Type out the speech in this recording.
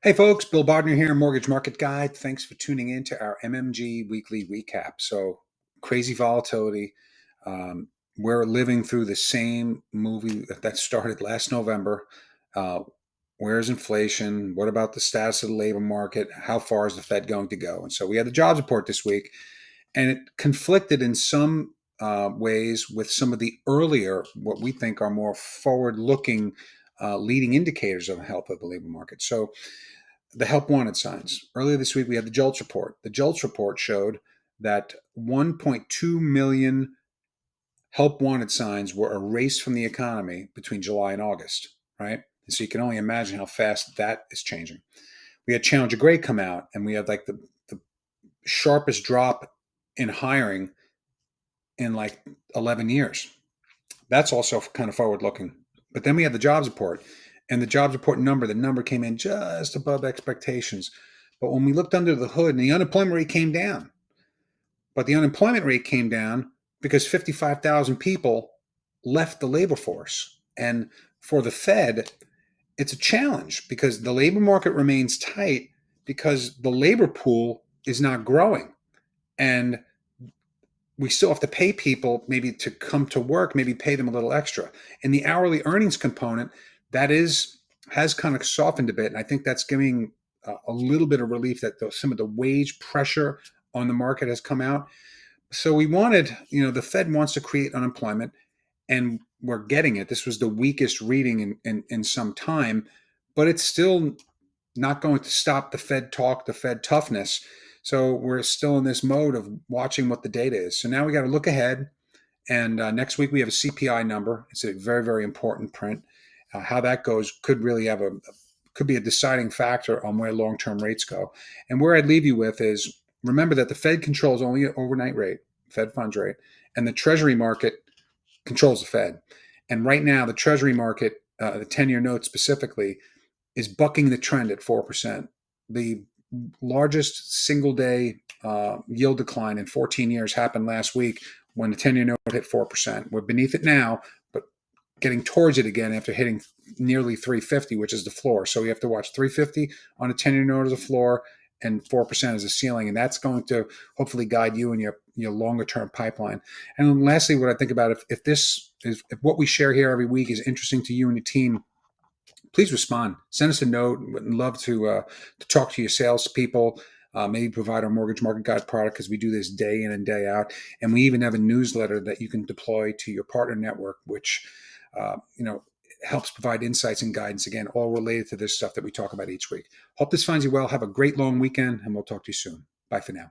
Hey folks, Bill Bodner here, Mortgage Market Guide. Thanks for tuning in to our MMG weekly recap. So, crazy volatility. Um, we're living through the same movie that started last November. Uh, where's inflation? What about the status of the labor market? How far is the Fed going to go? And so we had the jobs report this week, and it conflicted in some ways with some of the earlier, what we think are more forward-looking leading indicators of the health of the labor market. So, the help wanted signs. Earlier this week, we had the JOLTS report. The JOLTS report showed that 1.2 million help wanted signs were erased from the economy between July and August, right? And so you can only imagine how fast that is changing. We had Challenger Gray come out, and we had like the sharpest drop in hiring in like 11 years. That's also kind of forward looking. But then we had the jobs report, and the jobs report number, the number came in just above expectations. But when we looked under the hood, and the unemployment rate came down, but the unemployment rate came down because 55,000 people left the labor force. And for the Fed, it's a challenge because the labor market remains tight because the labor pool is not growing. And we still have to pay people maybe to come to work, maybe pay them a little extra. In the hourly earnings component, that has kind of softened a bit, and I think that's giving a little bit of relief that some of the wage pressure on the market has come out. So we wanted, the Fed wants to create unemployment, and we're getting it. This was the weakest reading in some time, but it's still not going to stop the Fed talk, the Fed toughness. So we're still in this mode of watching what the data is. So now we got to look ahead. And next week we have a CPI number. It's a very, very important print. How that goes could really could be a deciding factor on where long-term rates go. And where I'd leave you with is remember that the Fed controls only an overnight rate, Fed funds rate, and the Treasury market controls the Fed. And right now, the Treasury market, the 10-year note specifically, is bucking the trend at 4%. The largest single day yield decline in 14 years happened last week when the 10-year note hit 4%. We're beneath it now, but getting towards it again after hitting nearly 350, which is the floor. So we have to watch 350 on a 10-year note as a floor and 4% as a ceiling. And that's going to hopefully guide you in your longer term pipeline. And then lastly, what I think about if what we share here every week is interesting to you and your team, please respond. Send us a note. Would love to talk to your salespeople. Maybe provide our Mortgage Market Guide product because we do this day in and day out. And we even have a newsletter that you can deploy to your partner network, which helps provide insights and guidance. Again, all related to this stuff that we talk about each week. Hope this finds you well. Have a great long weekend, and we'll talk to you soon. Bye for now.